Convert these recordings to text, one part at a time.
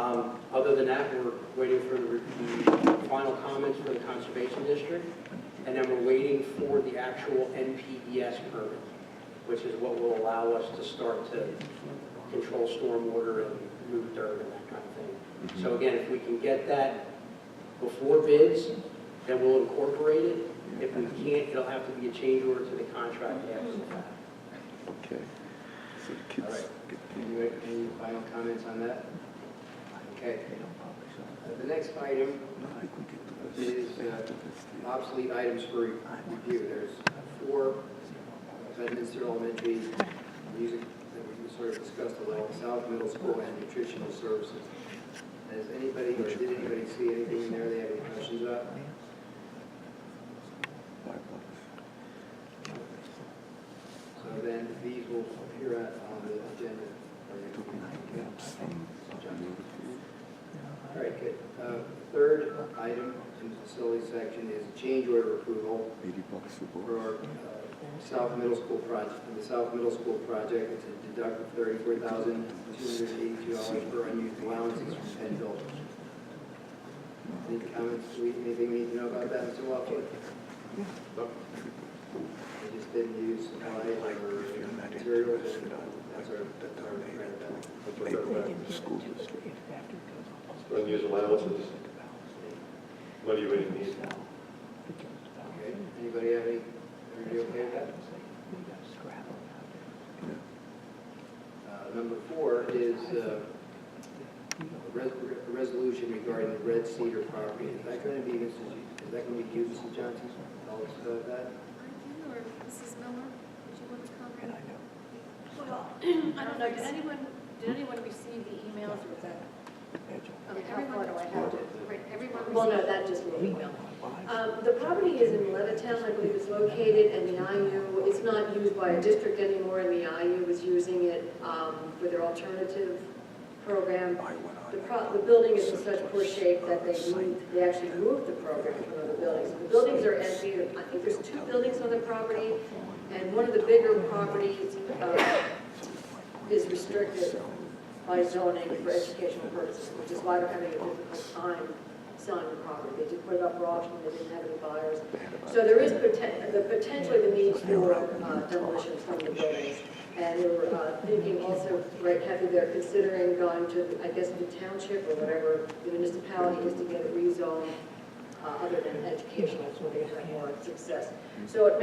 Other than that, we're waiting for the final comments for the Conservation District, and then we're waiting for the actual NPDES permit, which is what will allow us to start to control stormwater and move dirt and that kind of thing. So again, if we can get that before bids, then we'll incorporate it. If we can't, it'll have to be a change order to the contract after the fact. Okay. So the kids All right. get Any final comments on that? Okay. The next item is obsolete items for review. There's 4 Bedminster Elementary music that we sort of discussed a little, South Middle School and nutritional services. Has anybody, or did anybody see anything in there they have any questions about? So then these will appear on the agenda. All right, good. Third item in the facility section is change order approval for our South Middle School project. For the South Middle School project, it's a deduct of $34,282 for unused allowances from Pennridge. Any comments? Anything we need to know about that, Mr. Walker? They just didn't use supplies or materials, and that's our Unused allowances. Money we didn't need. Okay. Anybody have everybody okay with that? Number 4 is a resolution regarding the Red Cedar property. Is that going to be you, Mrs. Johnson? Tell us about that. Or Mrs. Miller, would you want to comment? Well, I don't know, did anyone receive the emails or was that? Okay, everyone, do I have to? Right, everyone received. Well, no, that just will email. The property is in Levittown, I believe it's located, and the IU, it's not used by a district anymore, and the IU is using it for their alternative program. The building is in such poor shape that they actually moved the program from other buildings. The buildings are empty. I think there's 2 buildings on the property, and one of the bigger properties is restricted by zoning for educational purposes, which is why they're having a difficult time selling the property. They did put it up for auction, they didn't have any buyers. So there is potentially the need for demolition from the buildings. And we're thinking also, right, Kathy, they're considering going to, I guess, the township or whatever the municipality is to get it rezoned other than educational, so they have more success. So it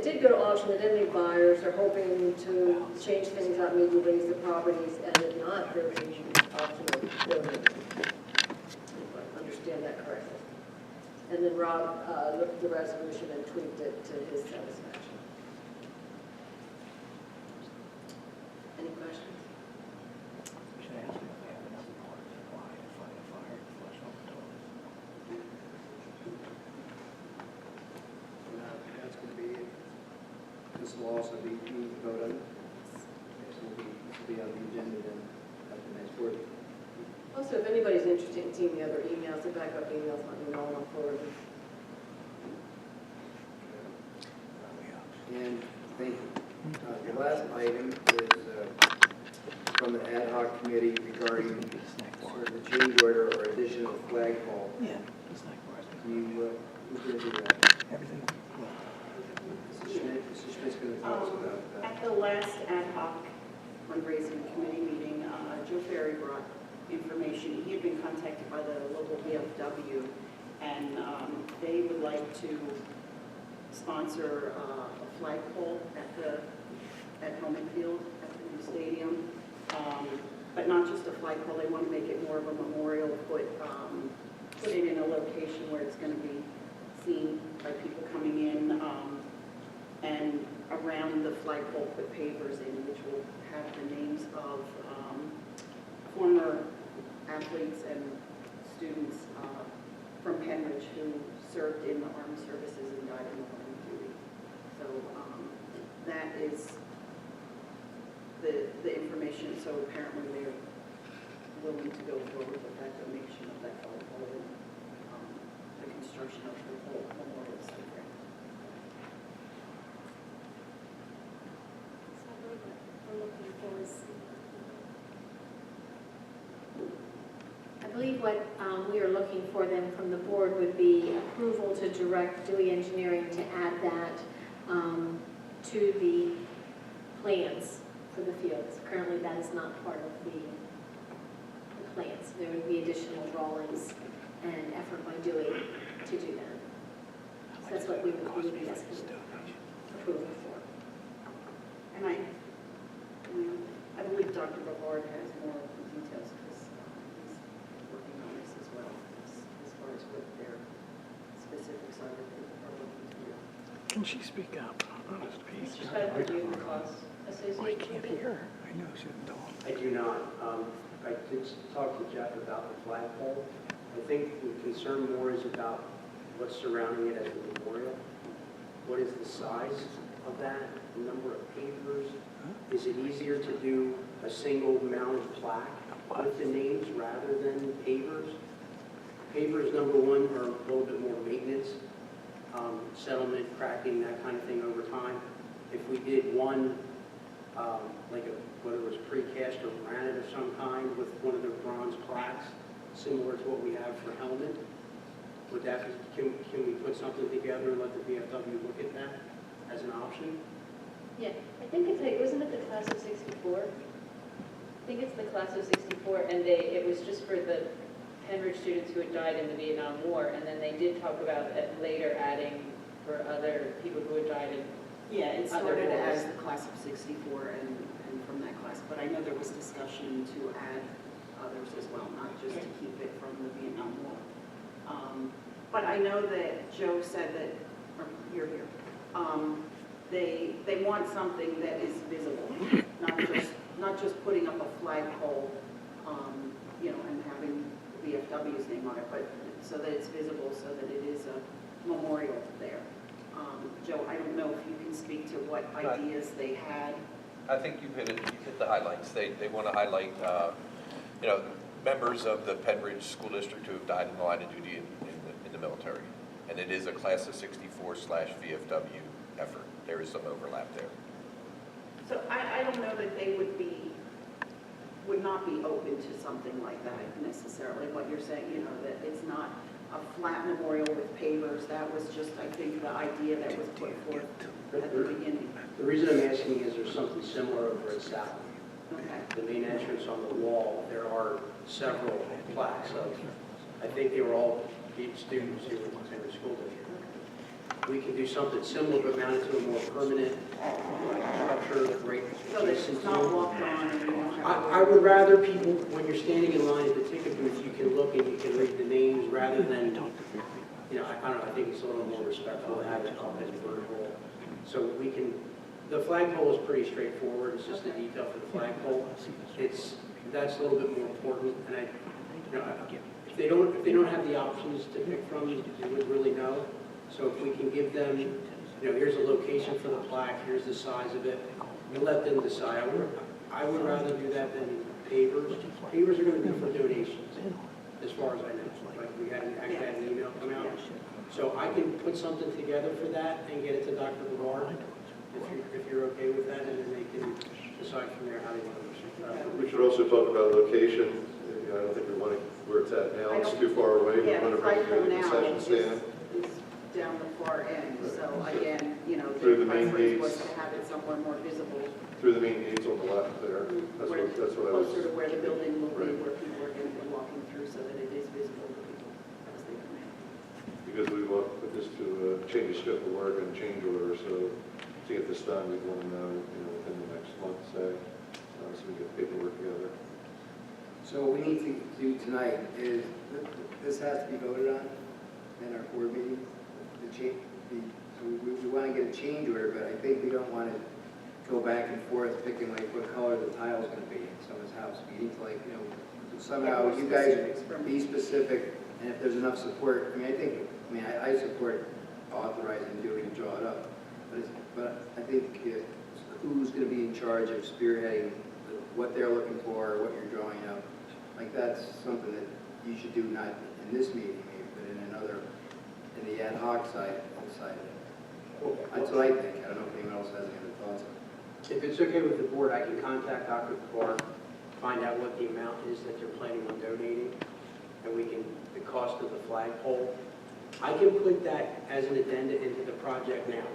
did go to auction, they didn't have any buyers, they're hoping to change things out, maybe raise the properties, and if not, they're going to auction the building. If I understand that correctly. And then Rob looked at the resolution and tweaked it to his satisfaction. Any questions? That's going to be it. This will also be voted on. This will be on the agenda then at the next board. Also, if anybody's interested in seeing the other emails, the backup emails, let me know and I'll forward them. And thank you. The last item is from the ad hoc committee regarding sort of the change order or additional flagpole. Yeah. Who's going to do that? Everything. Mrs. Schmidt's going to tell us about that. At the last ad hoc fundraising committee meeting, Joe Ferry brought information. He had been contacted by the local VFW, and they would like to sponsor a flagpole at Hellman Field at the new stadium. But not just a flagpole, they want to make it more of a memorial, put it in a location where it's going to be seen by people coming in, and around the flagpole put pavers in, which will have the names of former athletes and students from Pennridge who served in the armed services and died in the line of duty. So that is the information. So apparently they're willing to go forward with that donation of that flagpole and the construction of the whole memorial site. We're looking forward to seeing believe what we are looking for then from the board would be approval to direct Dewey Engineering to add that to the plans for the fields. Currently, that is not part of the plans. There would be additional drawings and effort by Dewey to do that. So that's what we would be asking approval for. And I believe Dr. Bavard has more of the details because he's working on this as well, as far as what their specifics are that they are looking to do. Can she speak up on this piece? She's got to review the costs associated I with can't it. hear her. I know she didn't talk. I do not. I did talk to Jeff about the flagpole. I think the concern more is about what's surrounding it as a memorial. What is the size of that, the number of pavers? Is it easier to do a single mounted plaque with the names rather than pavers? Pavers, number one, are a little bit more maintenance, settlement, cracking, that kind of thing over time. If we did one, whether it was precast or granite of some kind with one of the bronze plaques, similar to what we have for Hellman, would that, can we put something together and let the VFW look at that as an option? Yeah, I think it's like, wasn't it the class of 64? I think it's the class of 64, and it was just for the Pennridge students who had died in the Vietnam War, and then they did talk about it later adding for other people who had died in. Yeah, it Other started wars. as the class of 64 and from that class, but I know there was discussion to add others as well, not just to keep it from the Vietnam War. But I know that Joe said that, or you're here, they want something that is visible, not just putting up a flagpole, and having the VFW's name on it, but so that it's visible, so that it is a memorial there. Joe, I don't know if you can speak to what ideas they had. I think you hit the highlights. They want to highlight, members of the Pennridge School District who have died in the line of duty in the military. And it is a class of 64/VFW effort. There is some overlap there. So I don't know that they would not be open to something like that necessarily, what you're saying, that it's not a flat memorial with pavers. That was just, I think, the idea that was put forth at the beginning. The reason I'm asking is there's something similar over at South. Okay. The main entrance on the wall, there are several plaques of, I think they were all students who went to the school district. We can do something similar but mount it to a more permanent structure, right? So that it's not walked on and you don't have to. I would rather people, when you're standing in line at the ticket booth, you can look and you can read the names rather than, I don't know, I think it's a little more respectful to have it up as vertical. So we can, the flagpole is pretty straightforward, it's just the detail for the flagpole. That's a little bit more important, and if they don't have the options to pick from, they would really know. So if we can give them, here's a location for the plaque, here's the size of it, and let them decide. I would rather do that than pavers. Pavers are going to be for donations, as far as I know. Like we actually had an email come out. So I can put something together for that and get it to Dr. Bavard, if you're okay with that, and then they can decide from there how they want to proceed. We should also talk about location. I don't think we want it where it's at now. It's too far away. We Yeah, want to the bring it flagpole to the now concession stand. is down the far end. So again, Through the the main preference was gates. to have it somewhere more visible. Through the main gates on the left there. That's what I was. Closer to where the building will be, Right. where people are going to be walking through, so that it is visible to people as they come in. Because we want this to change the scope of work and change order, so to get this done, we want to know, within the next month, say, so we get paperwork together. So what we need to do tonight is, this has to be voted on in our board meeting. So we want to get a change order, but I think we don't want to go back and forth picking like what color the tile's going to be in someone's house. We need to somehow, you guys be specific, and if there's enough support, I support authorizing Dewey to draw it up. But I think who's going to be in charge of spearheading what they're looking for, what you're drawing up. Like that's something that you should do not in this meeting maybe, but in another, in the ad hoc side of it. That's what I think. I don't know if anyone else has any other thoughts. If it's okay with the board, I can contact Dr. Bavard, find out what the amount is that they're planning on donating, and we can, the cost of the flagpole, I can put that as an addenda into the project now,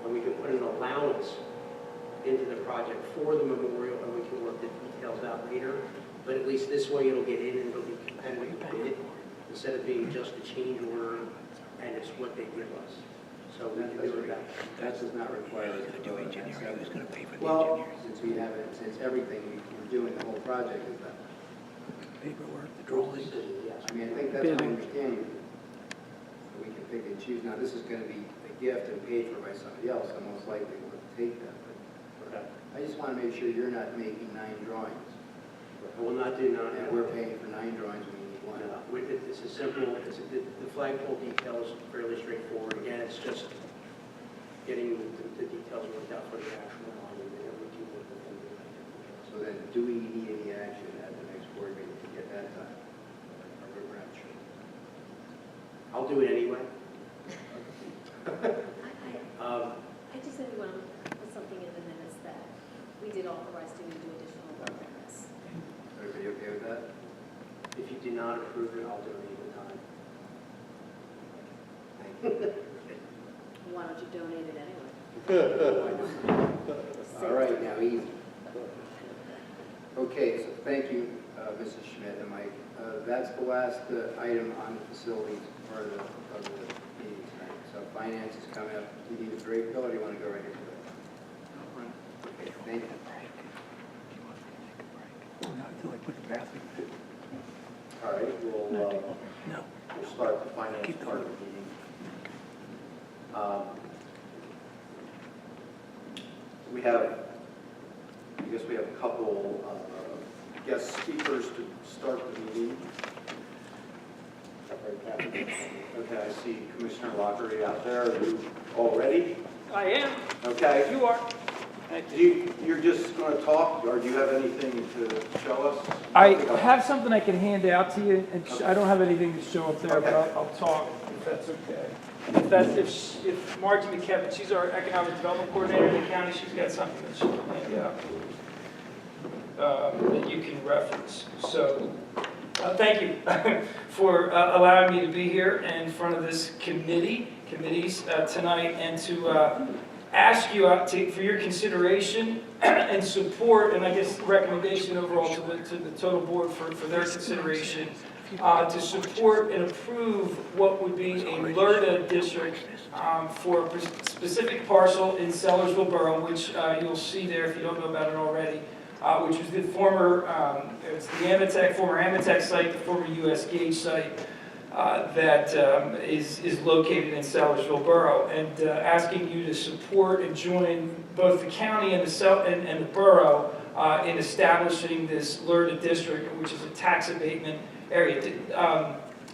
and we can put an allowance into the project for the memorial, and we can work the details out later. But at least this way it'll get in and it'll be competitive bid, instead of being just a change order and it's what they give us. So we can do it that. That does not require us to do Engineering, who's gonna pay for the Well, engineering? Since we have it, since everything we're doing, the whole project is done. Paperwork, the Draw drawings. decision, yes. I mean, I think that's my Bidding. understanding. We can pick and choose. Now, this is going to be a gift and paid for by somebody else, so most likely we'll take that. But I just want to make sure you're not making 9 drawings. I will not do none. And we're paying for 9 drawings, we need 1. It's a simple, the flagpole detail is fairly straightforward. Again, it's just getting the details worked out for the actual monument, and we can work with them. So then, do we need any action at the next board meeting to get that done? Or we're not sure? I'll do it anyway. I just said we want to put something in the minutes that we did authorize to do additional work on this. Everybody okay with that? If you do not approve it, I'll donate the time. Why don't you donate it anyway? All right, now, easy. Okay, so thank you, Mrs. Schmidt and Mike. That's the last item on the facilities part of the meeting tonight. So finance is coming up. Do you need a break, Bill, or do you want to go right into it? Okay, thank you. Not until I put the bathroom in. All right, No. we'll start the finance Keep part of going. the meeting. We have, I guess we have a couple guest speakers to start the meeting. Okay, I see Commissioner Lockery out there. Are you all ready? I am. Okay. You are. You're just going to talk, or do you have anything to show us? I have something I can hand out to you, and I don't have anything to show up there, but I'll talk if that's okay. If Margie McKevin, she's our economic development coordinator in the county, she's got something that she can hand out that you can reference. So, thank you for allowing me to be here in front of this committees tonight, and to ask you for your consideration and support, and I guess recommendation overall to the total board for their consideration, to support and approve what would be a LERTA district for a specific parcel in Sellersville Borough, which you'll see there if you don't know about it already, which was the former, it's the former Amatec site, the former U.S. Gauge site, that is located in Sellersville Borough, and asking you to support and join both the county and the borough in establishing this LERTA district, which is a tax abatement area.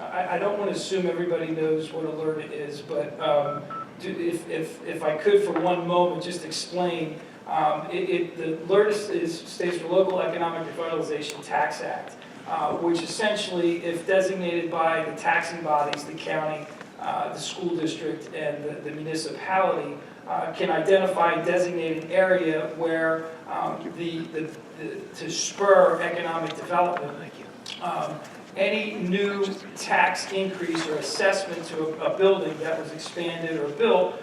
I don't want to assume everybody knows what a LERTA is, but if I could for one moment just explain, the LERTA stands for Local Economic Revitalization Tax Act. Which essentially, if designated by the taxing bodies, the county, the school district, and the municipality, can identify and designate an area where to spur economic development. Any new tax increase or assessment to a building that was expanded or built,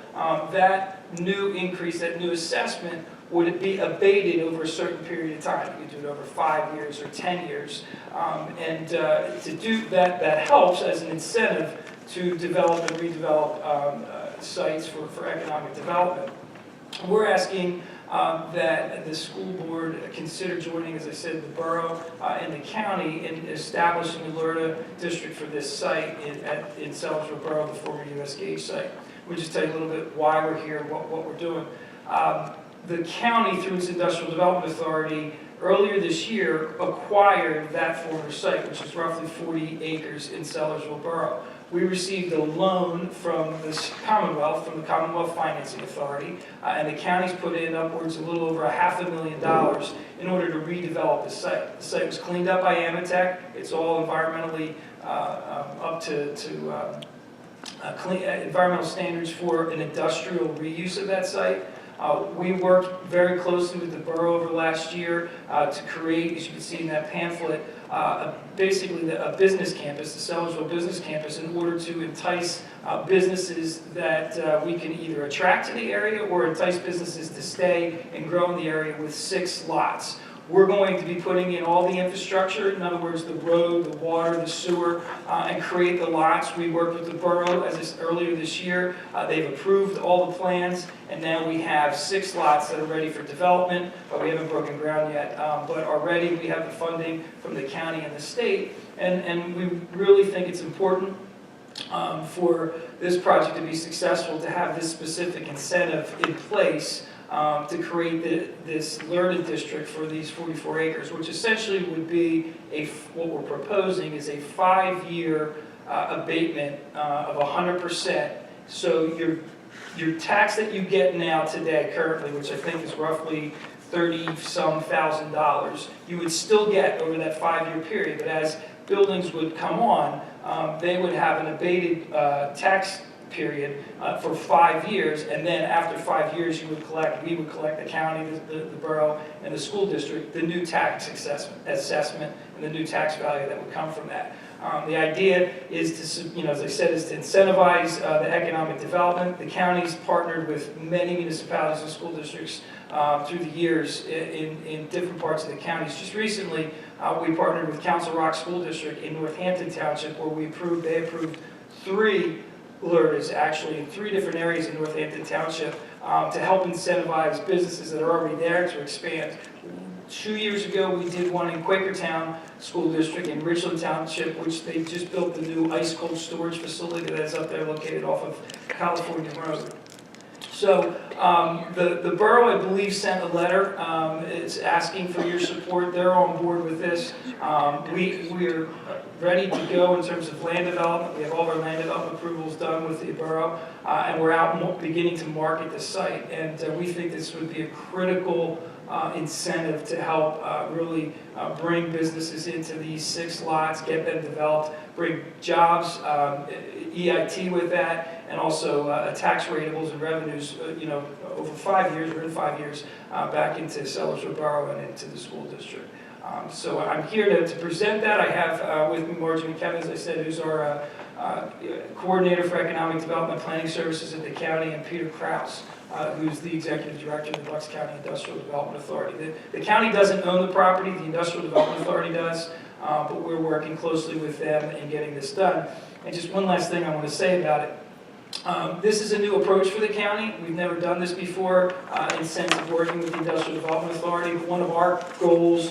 that new increase, that new assessment, would it be abated over a certain period of time? You could do it over 5 years or 10 years. And to do that, that helps as an incentive to develop and redevelop sites for economic development. We're asking that the school board consider joining, as I said, the borough and the county in establishing a LERTA district for this site in Sellersville Borough, the former U.S. Gauge site. We'll just tell you a little bit why we're here, what we're doing. The county, through its Industrial Development Authority, earlier this year acquired that former site, which is roughly 40 acres in Sellersville Borough. We received a loan from the Commonwealth, from the Commonwealth Financing Authority, and the county's put in upwards a little over $500,000 in order to redevelop the site. The site was cleaned up by Amatec. It's all environmentally up to environmental standards for an industrial reuse of that site. We worked very closely with the borough over last year to create, as you can see in that pamphlet, basically a business campus, the Sellersville Business Campus, in order to entice businesses that we can either attract to the area or entice businesses to stay and grow in the area with 6 lots. We're going to be putting in all the infrastructure, in other words, the road, the water, the sewer, and create the lots. We worked with the borough earlier this year. They've approved all the plans, and now we have 6 lots that are ready for development, but we haven't broken ground yet. But already we have the funding from the county and the state, and we really think it's important for this project to be successful to have this specific incentive in place to create this learning district for these 44 acres, which essentially would be what we're proposing is a 5-year abatement of 100%. So your tax that you get now today currently, which I think is roughly $30-some thousand, you would still get over that 5-year period. But as buildings would come on, they would have an abated tax period for 5 years, and then after 5 years we would collect, the county, the borough, and the school district, the new tax assessment and the new tax value that would come from that. The idea is to, as I said, is to incentivize the economic development. The county's partnered with many municipalities and school districts through the years in different parts of the counties. Just recently, we partnered with Council Rock School District in Northampton Township, where they approved 3 LERDs actually in 3 different areas in Northampton Township to help incentivize businesses that are already there to expand. 2 years ago, we did one in Quakertown School District in Richland Township, which they just built the new ice cold storage facility that is up there located off of California Road. So the borough, I believe, sent a letter. It's asking for your support. They're on board with this. We're ready to go in terms of land development. We have all of our land development approvals done with the borough, and we're out beginning to market the site. And we think this would be a critical incentive to help really bring businesses into these 6 lots, get them developed, bring jobs, EIT with that, and also tax ratables and revenues, over 5 years, or in 5 years, back into Sellersville Borough and into the school district. So I'm here to present that. I have with me Margie McKenna, as I said, who's our coordinator for economic development planning services at the county, and Peter Kraus, who's the executive director of the Bucks County Industrial Development Authority. The county doesn't own the property, the Industrial Development Authority does, but we're working closely with them in getting this done. And just one last thing I want to say about it. This is a new approach for the county. We've never done this before in sense of working with the Industrial Development Authority. But one of our goals,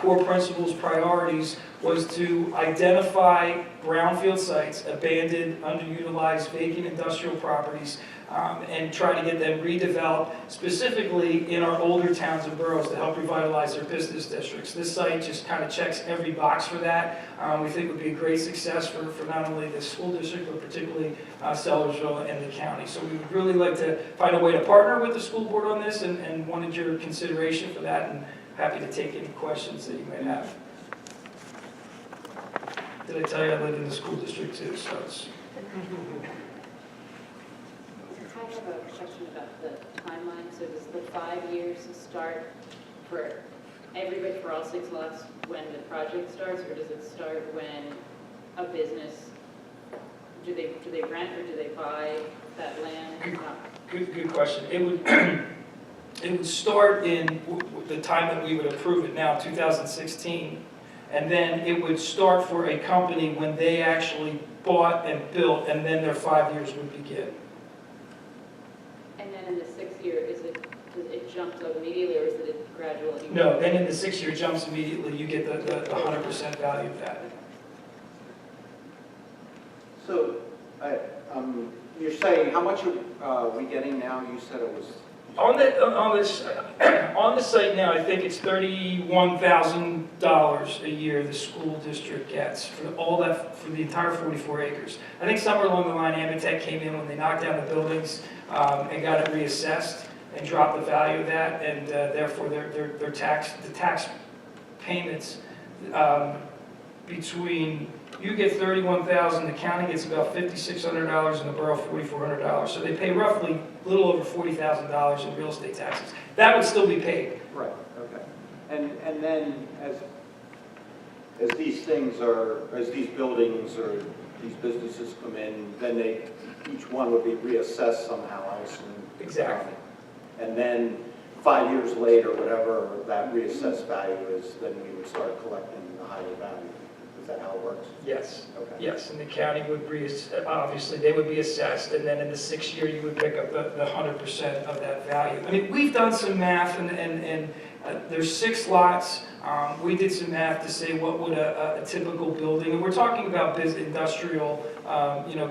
core principles, priorities, was to identify brownfield sites, abandoned, underutilized, vacant industrial properties, and try to get them redeveloped, specifically in our older towns and boroughs, to help revitalize their business districts. This site just kind of checks every box for that. We think it would be a great success for not only the school district, but particularly Sellersville and the county. So we would really like to find a way to partner with the school board on this, and wanted your consideration for that, and happy to take any questions that you may have. Did I tell you I live in the school district too, so it's... I have a question about the timeline. So does the 5 years start for everybody, for all 6 lots, when the project starts, or does it start when a business, do they rent or do they buy that land? Good question. It would start in the time that we would approve it now, 2016, and then it would start for a company when they actually bought and built, and then their 5 years would begin. And then in the 6th year, does it jump up immediately, or is it a gradual? No, then in the 6 year jumps immediately, you get the 100% value of that. So, you're saying, how much are we getting now? You said it was... On the site now, I think it's $31,000 a year the school district gets for all that, for the entire 44 acres. I think somewhere along the line, Amitech came in when they knocked down the buildings and got it reassessed and dropped the value of that, and therefore the tax payments between, you get $31,000, the county gets about $5,600, and the borough $4,400. So they pay roughly a little over $40,000 in real estate taxes. That would still be paid. Right, okay. And then as these things are, as these buildings or these businesses come in, then each one would be reassessed somehow, I assume. Exactly. And then 5 years later, whatever that reassessed value is, then we would start collecting the higher value. Is that how it works? Yes. Okay. Yes, and the county would obviously, they would be assessed, and then in the 6th year, you would pick up the 100% of that value. I mean, we've done some math, and there's 6 lots. We did some math to say what would a typical building, and we're talking about industrial,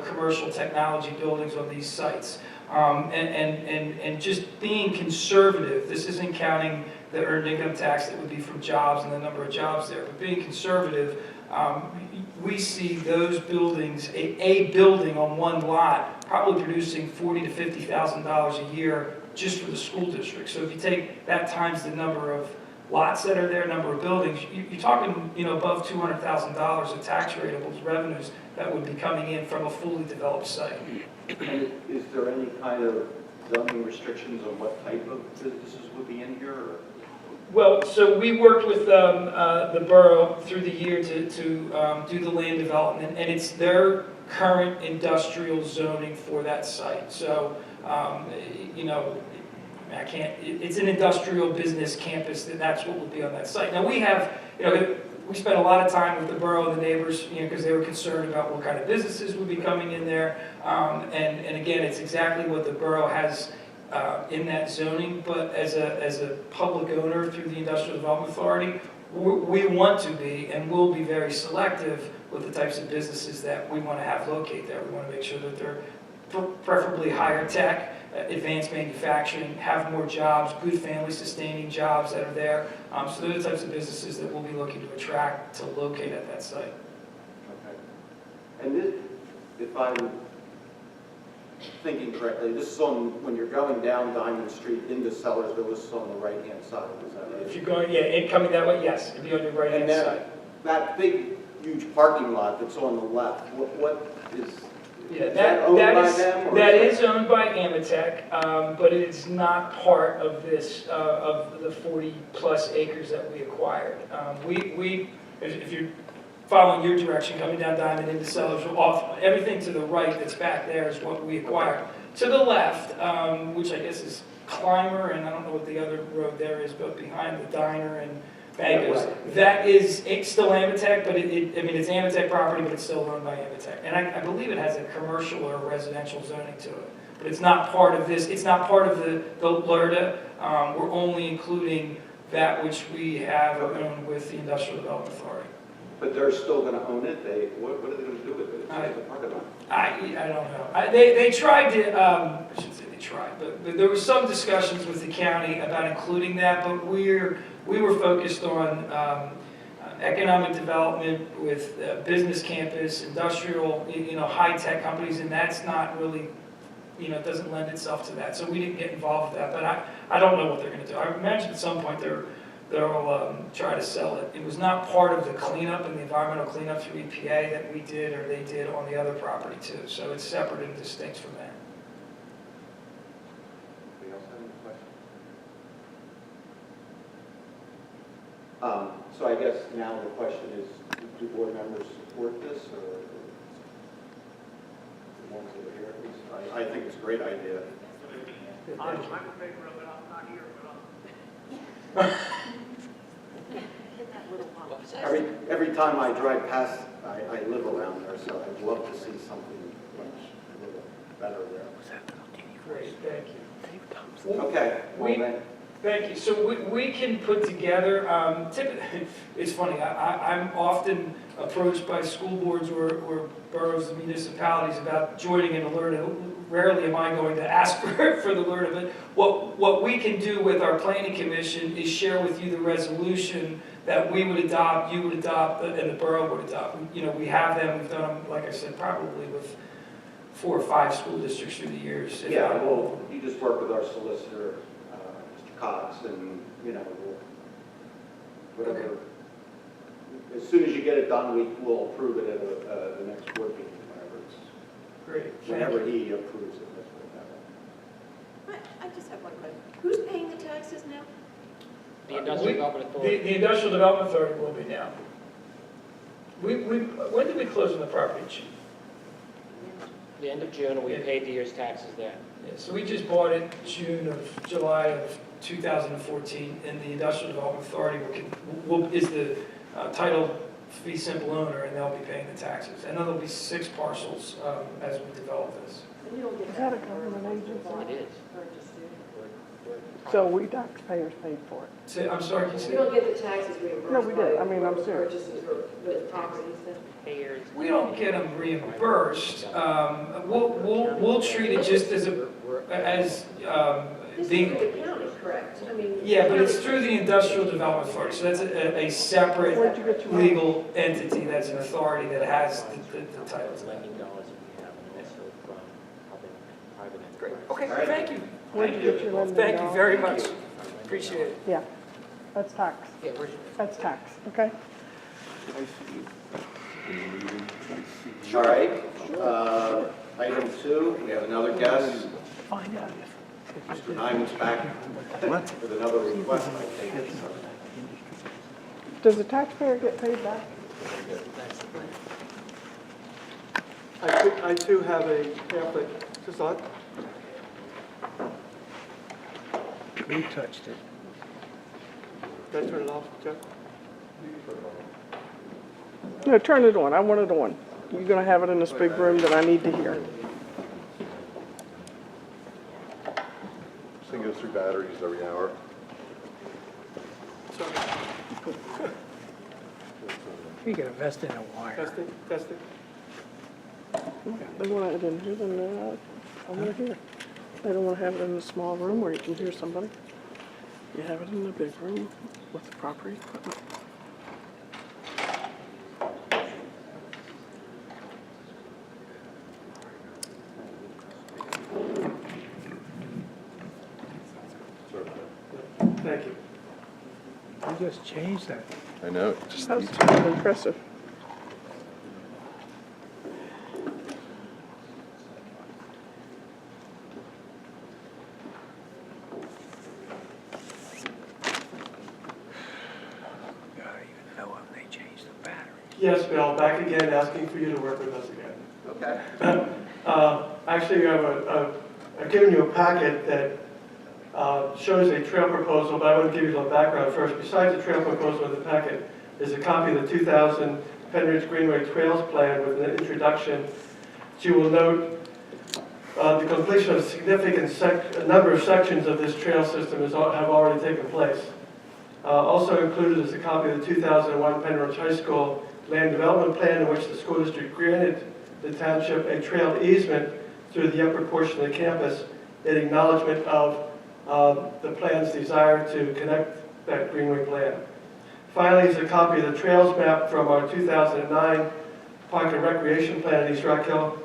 commercial technology buildings on these sites. And just being conservative, this isn't counting the earned income tax that would be from jobs and the number of jobs there, but being conservative, we see those buildings, a building on one lot, probably producing $40,000 to $50,000 a year just for the school district. So if you take that times the number of lots that are there, number of buildings, you're talking, above $200,000 of tax rateable revenues that would be coming in from a fully developed site. And is there any kind of zoning restrictions on what type of businesses would be in here? Or? Well, so we worked with the borough through the year to do the land development, and it's their current industrial zoning for that site. So, it's an industrial business campus, that's what would be on that site. Now, we have, we spent a lot of time with the borough and the neighbors, because they were concerned about what kind of businesses would be coming in there. And again, it's exactly what the borough has in that zoning, but as a public owner through the Industrial Development Authority, we want to be and will be very selective with the types of businesses that we want to have locate there. We want to make sure that they're preferably higher tech, advanced manufacturing, have more jobs, good family sustaining jobs that are there. So those are the types of businesses that we'll be looking to attract to locate at that site. Okay. And this, if I'm thinking correctly, this is on, when you're going down Diamond Street into Sellersville, this is on the right-hand side, is that right? If you're going, coming that way, yes, it'd be on your right-hand side. That big, huge parking lot that's on the left, what is... Yeah, that owned by them? Or that is owned by Amatec, but it is not part of this, of the 40-plus acres that we acquired. If you're following your direction, coming down Diamond into Sellersville, everything to the right that's back there is what we acquired. To the left, which I guess is Clymer, and I don't know what the other road there is, but behind the diner and Bankers, that is, it's still Amatec, but it's Amatec property, but it's still owned by Amatec. And I believe it has a commercial or a residential zoning to it. But it's not part of this, it's not part of the LERDA. We're only including that which we have owned with the Industrial Development Authority. But they're still going to own it? What are they going to do with it? It's just a parking lot. I don't know. They tried to, I shouldn't say they tried, but there was some discussions with the county about including that, but we were focused on economic development with business campus, industrial, high-tech companies, and that's not really, it doesn't lend itself to that. So we didn't get involved with that, but I don't know what they're going to do. I imagine at some point they'll try to sell it. It was not part of the cleanup and the environmental cleanup through EPA that we did or they did on the other property too. So it's separate and distinct from that. Anybody else have any questions? So I guess now the question is, do board members support this, or the ones that are here at least? I think it's a great idea. I'm in favor of it, I'm not here, but I'm... Every time I drive past, I live around there, so I'd love to see something much a little better there. Great, thank you. Okay, well then. Thank you. So we can put together, it's funny, I'm often approached by school boards or boroughs and municipalities about joining an LERDA. Rarely am I going to ask for the LERDA, but what we can do with our planning commission is share with you the resolution that we would adopt, you would adopt, and the borough would adopt. We have them, we've done them, like I said, probably with 4 or 5 school districts through the years. Yeah, well, you just work with our solicitor, Mr. Cox, and, whatever. As soon as you get it done, we'll approve it at the next board meeting, Great. whenever he approves it. Let's put it that way. I just have one question. Who's paying the taxes now? The Industrial Development Authority. The Industrial Development Authority will be now. When did we close on the property, Chief? The end of June, and we paid the year's taxes then. Yeah, so we just bought it July of 2014, and the Industrial Development Authority is the title fee simple owner, and they'll be paying the taxes. And then there'll be 6 parcels as we develop this. And you don't get Is that a government agency? It is. So we taxpayers paid for it? I'm sorry, can you say? You don't get the taxes reimbursed. No, we did. by I mean, I'm the serious. Purchases or the properties then? Payers. We don't get them reimbursed. We'll treat it just as This is being, through the county, correct? I mean. yeah, but it's through the Industrial Development Authority, so that's a separate Where'd you get your money? legal entity that's an authority that has the title to that. Lending dollars that we have, and also from private Great, enterprise. okay, thank you. Where'd you get your lending Thank you dollars? very much. Appreciate it. Yeah, that's tax. Yeah, where's That's tax, okay? All right, item 2, we have another guest. Find out if Mr. Nyman's back with another request, I think. Does the taxpayer get paid back? I too have a pamphlet. Is this on? we touched it. Can I turn it off, Jeff? No, turn it on. I want it on. You're gonna have it in this big room that I need to hear. This thing goes through batteries every hour. Sorry. You gotta vest in a wire. Testing, testing. They want it in here, then I want to hear. They don't want to have it in a small room where you can hear somebody. You have it in the big room with the proper equipment. Thank you. You just changed that. I know. Just That's kind of impressive. You gotta even know if they changed the batteries. Yes, Bill, back again, asking for you to work with us again. Okay. Actually, I've given you a packet that shows a trail proposal, but I want to give you a little background first. Besides the trail proposal in the packet, there's a copy of the 2000 Pennridge Greenway Trails Plan with an introduction. You will note the completion of a number of sections of this trail system have already taken place. Also included is a copy of the 2001 Pennridge High School Land Development Plan, in which the school district granted the township a trail easement through the upper portion of the campus in acknowledgement of the plan's desire to connect that Greenway plan. Finally is a copy of the trails map from our 2009 Park and Recreation Plan in East Rock Hill,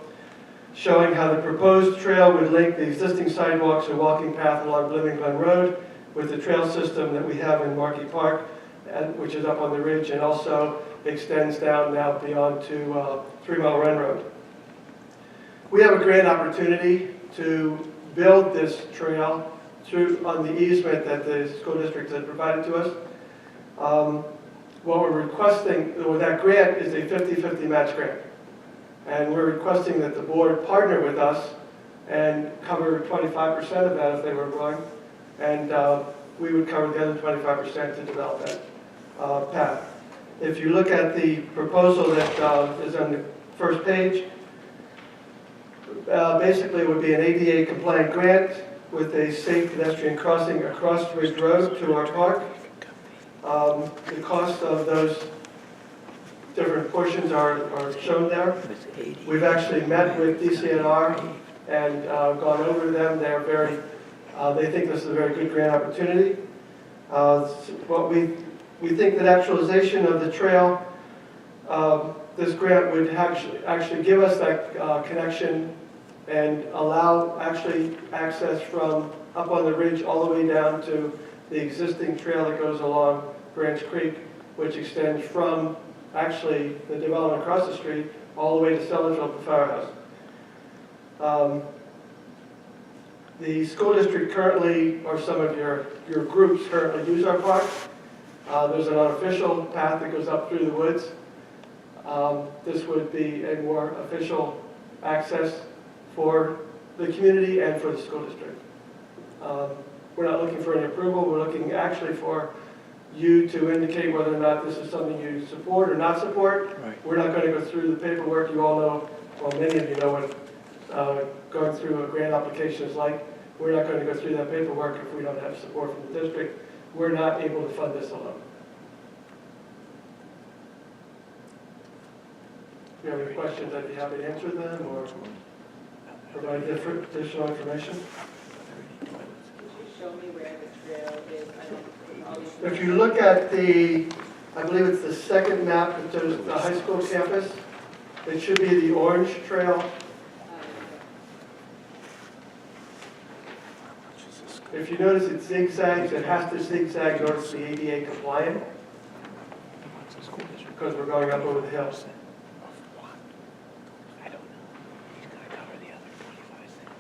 showing how the proposed trail would link the existing sidewalks and walking path along Blooming Glen Road with the trail system that we have in Markey Park, which is up on the ridge, and also extends down now beyond to 3 Mile Run Road. We have a great opportunity to build this trail on the easement that the school district has provided to us. What we're requesting, or that grant is a 50-50 match grant. And we're requesting that the board partner with us and cover 25% of that if they were willing. And we would cover the other 25% to develop that path. If you look at the proposal that is on the first page, basically it would be an ADA compliant grant with a safe pedestrian crossing across Ridge Road to our park. The cost of those different portions are shown there. We've actually met with DCNR and gone over them. They're they think this is a very good grant opportunity. We think that actualization of the trail, this grant would actually give us that connection and allow actually access from up on the ridge all the way down to the existing trail that goes along Branch Creek, which extends from actually the development across the street all the way to Sellersville to Firehouse. The school district currently, or some of your groups currently use our park. There's an unofficial path that goes up through the woods. This would be a more official access for the community and for the school district. We're not looking for any approval, we're looking actually for you to indicate whether or not this is something you support or not support. Right. We're not going to go through the paperwork. You all know, well, many of you know what going through a grant application is like. We're not going to go through that paperwork if we don't have support from the district. We're not able to fund this alone. If you have any questions, I'd be happy to answer them or provide additional information. Could you show me where the trail is? If you look at the, I believe it's the second map that shows the high school campus, it should be the orange trail. If you notice it zigzags, it has to zigzag in order to be ADA compliant because we're going up over the hills. I don't know. He's gonna cover the other 25 cents.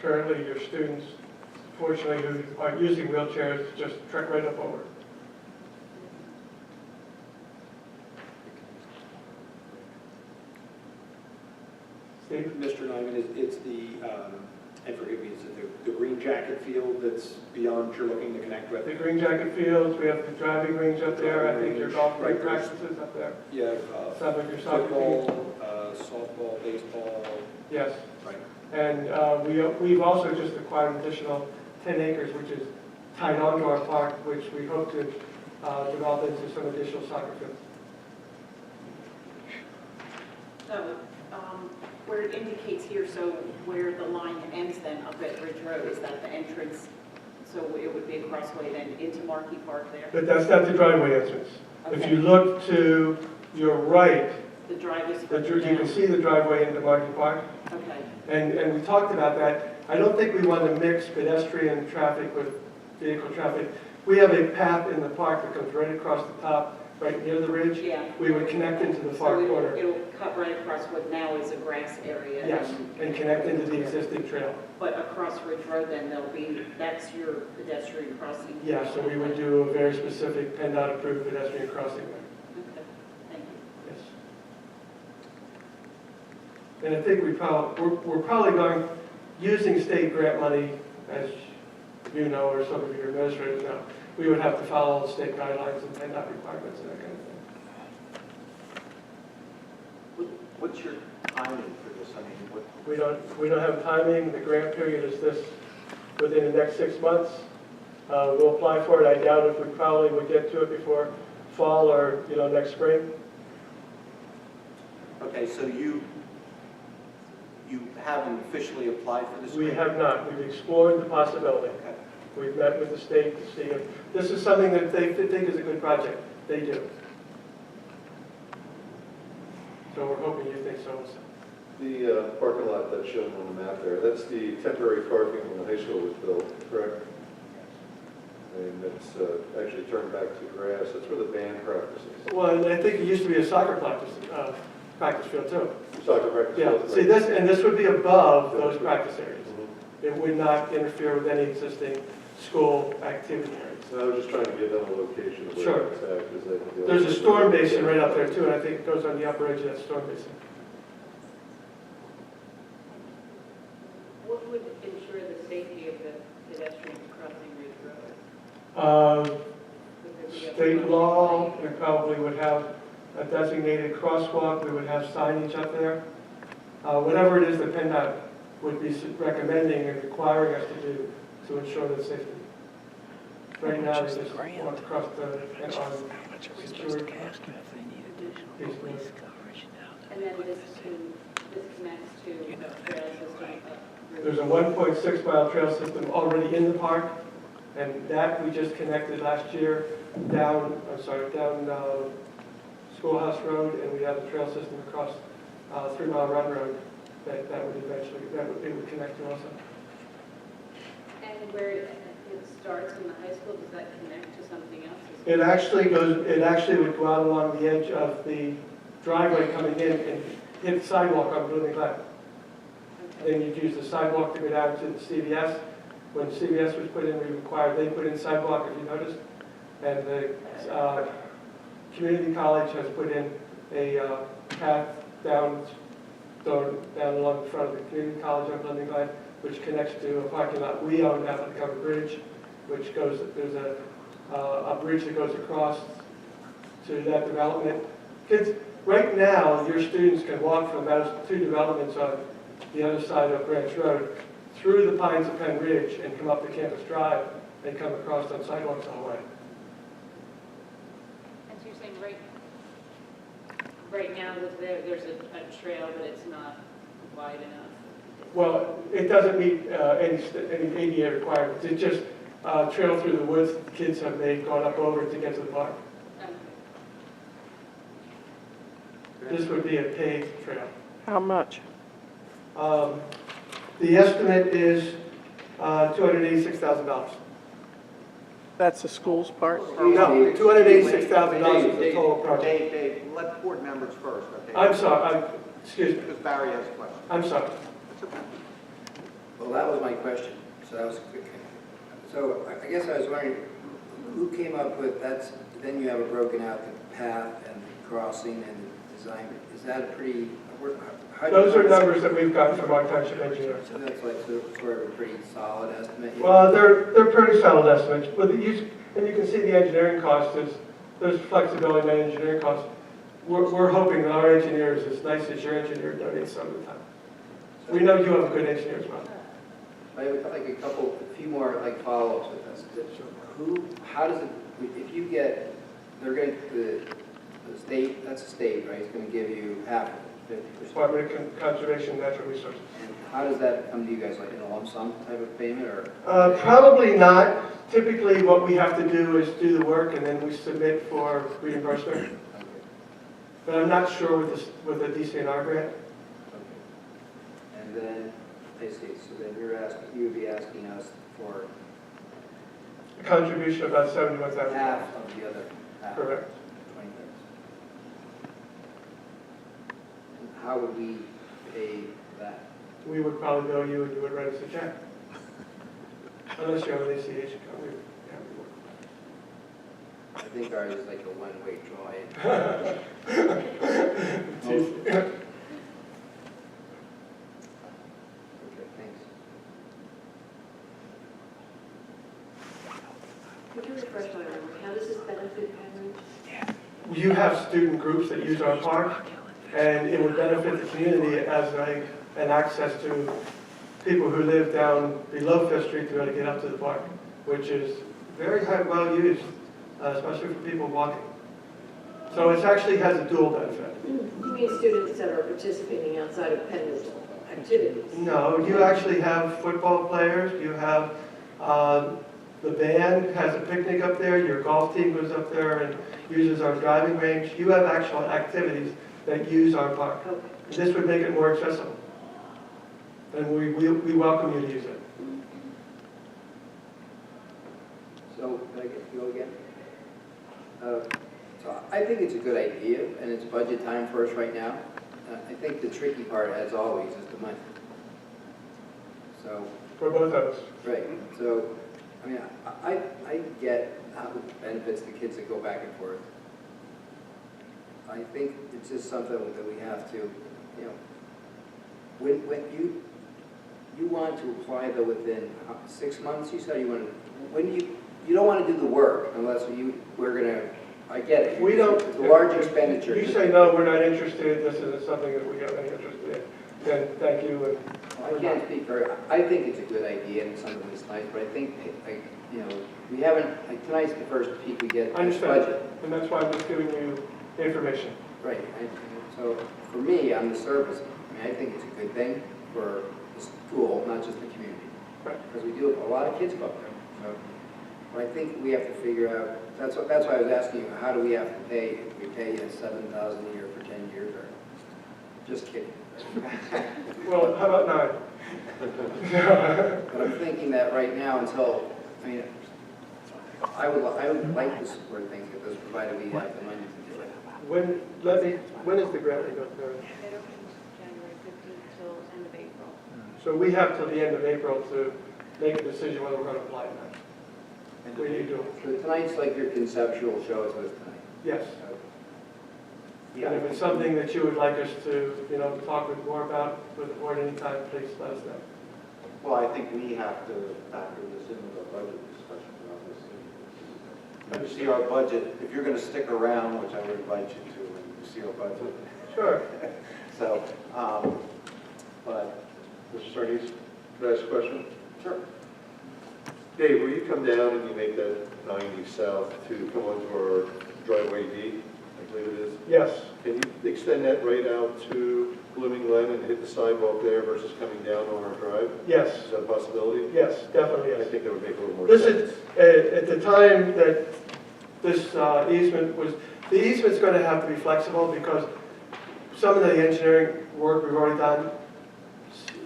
Currently, your students, fortunately, who are using wheelchairs, just trek right up over. Steve? Mr. Nyman, it's the, and forgive me, is it the green jacket field that's beyond you're looking to connect with? The green jacket fields, we have the driving range up there, I think your golf Right. practices up there. Yeah, Some of your soccer teams. football, softball, baseball, Yes. right. And we've also just acquired an additional 10 acres, which is tied onto our park, which we hope to develop into some additional soccer fields. So, where it indicates here, so where the line ends then up at Ridge Road, is that the entrance? So it would be a crossway then into Markey Park there? But that's not the driveway entrance. If Okay. you look to your right, The drive is you further can down? see the driveway into Markey Park. Okay. And we talked about that. I don't think we want to mix pedestrian traffic with vehicle traffic. We have a path in the park that comes right across the top, right near the ridge. Yeah. We would connect into the far So corner. it'll cut right across what now is a grass area? Yes, and connect into the existing trail. But across Ridge Road then there'll be, that's your pedestrian crossing? Yeah, so we would do a very specific PennDOT approved pedestrian crossing there. Okay, thank you. Yes. And I think we're probably going, using state grant money, as you know, or some of your administrators know, we would have to follow the state guidelines and PennDOT requirements and that kind of thing. What's your timing for this? I mean, what? We don't have timing. The grant period is this, within the next 6 months. We'll apply for it. I doubt if we probably would get to it before fall or, next spring. Okay, so you haven't officially applied for this? We grant? have not. We've explored the possibility. Okay. We've met with the state to see if this is something that they think is a good project. They do. So we're hoping you think so also. The parking lot that's shown on the map there, that's the temporary parking when the high school was built, correct? And it's actually turned back to grass. That's where the band practices. Well, and I think it used to be a soccer practice field too. Soccer practice. Yeah, field, see right. this would be above those practice areas. Mhm. It would not interfere with any existing school activity areas. So I was just trying to give them a location of where Sure. it's at, because they can do. There's a storm basin right up there too, and I think it goes on the upper edge of that storm basin. What would ensure the safety of the pedestrians crossing Ridge Road? Uh, Would there be a- State law, we probably would have a designated crosswalk, we would have signage up there. Whatever it is that PennDOT would be recommending and requiring us to do to ensure the safety. Right now, they just walk across the, How much are we supposed to ask them if they need additional Yes, ma'am. police coverage now? And then this connects to a trail system up. There's a 1.6-mile trail system already in the park, and that we just connected last year down Schoolhouse Road, and we have a trail system across 3 Mile Run Road that would eventually, it would connect to also. And where it starts in the high school, does that connect to something else? It actually would go out along the edge of the driveway coming in and hit the sidewalk on Blooming Glen. Then you'd use the sidewalk to go down to the CVS. When CVS was put in, they put in sidewalk, if you noticed. And the community college has put in a path down along the front of the community college on Blooming Glen, which connects to a parking lot we own down at the covered bridge, which goes, there's a bridge that goes across to that development. Kids, right now, your students can walk from those two developments on the other side of Branch Road through the pines of Pennridge and come up to Campus Drive and come across on sidewalks all the way. And so you're saying right now there's a trail, but it's not wide enough? Well, it doesn't meet any ADA requirements. It's just a trail through the woods that the kids have made, gone up over to get to the park. Okay. This would be a paved trail. How much? The estimate is $286,000. That's the school's part? No, $286,000 is the total project. Dave, let board members first, okay? I'm sorry, excuse me. Because Barry has a question. I'm sorry. It's okay. Well, that was my question, so that was a quick. So I guess I was wondering, who came up with, then you have a broken out the path and the crossing and the design. Is that a pretty, Those are numbers that we've gotten from our township engineer. So that's like sort of a pretty solid estimate? Well, they're pretty solid estimates, but and you can see the engineering cost there's flexibility in the engineering costs. We're hoping that our engineer is as nice as your engineer donates some of the time. We know you have a good engineer as well. I have a few more like follow-ups with this. How does it, if you get, they're going to, the state, that's the state, right? It's going to give you half of it, 50%. Department of Conservation and Natural Resources. And how does that come to you guys, like in a lump sum type of payment, or? Probably not. Typically, what we have to do is do the work and then we submit for reimbursement. Okay. But I'm not sure with the DCNR grant. Okay. And then, I see, so then you would be asking us for A contribution of about $71,000. half of the other half. Correct. 20 cents. And how would we pay that? We would probably bill you and you would write us a check. Unless you have an ACH account. I think ours is like a one-way draw in. It's easy. Okay, thanks. Could you refresh my memory? How does this benefit Pennridge? You have student groups that use our park, and it would benefit the community as an access to people who live down below Fifth Street to be able to get up to the park, which is very well used, especially for people walking. So it actually has a dual benefit. You mean students that are participating outside of Pennridge activities? No, you actually have football players, you have, the band has a picnic up there, your golf team goes up there and uses our driving range. You have actual activities that use our park. Okay. This would make it more accessible. And we welcome you to use it. So, can I get to go again? So I think it's a good idea, and it's budget time for us right now. I think the tricky part, as always, is the money. So, For both of us. right, so, I mean, I get how it benefits the kids that go back and forth. I think it's just something that we have to, you know, when you want to apply though within 6 months, you said you want to, when you don't want to do the work unless we're going to, I get it. We don't. It's a large expenditure. You say, no, we're not interested, this isn't something that we have any interest in, then thank you. I can't speak for, I think it's a good idea and something that's nice, but I think, you know, we haven't, like tonight's the first peek we get I in this understand, budget. and that's why I'm just giving you information. Right, so for me, on the surface, I mean, I think it's a good thing for the school, not just the community. Right. Because we do, a lot of kids go up there, so. But I think we have to figure out, that's why I was asking you, how do we have to pay, if we pay you $7,000 a year for 10 years, or, just kidding. Well, how about 9? But I'm thinking that right now, until I mean, I would like to support things if those provided we have the money to do it. When is the grant we go through? It opens January 15th till end of April. So we have till the end of April to make a decision whether we're going to apply or not. We need to, So tonight's like your conceptual show us what's tonight. yes. And if it's something that you would like us to, talk with more about with the board anytime, please let us know. Well, I think we have to factor this into the budget discussion, obviously. When you see our budget, if you're going to stick around, which I would invite you to, when you see our budget. Sure. So, but, Mr. Sarnes, can I ask a question? sure. Dave, will you come down and you make that 90 south to come onto our driveway D, I believe it is? Yes. Can you extend that right out to Blooming Glen and hit the sidewalk there versus coming down on our drive? Yes. Is that a possibility? Yes, definitely I yes. think that would make a little more This sense. is, at the time that this easement was, the easement's going to have to be flexible because some of the engineering work we've already done,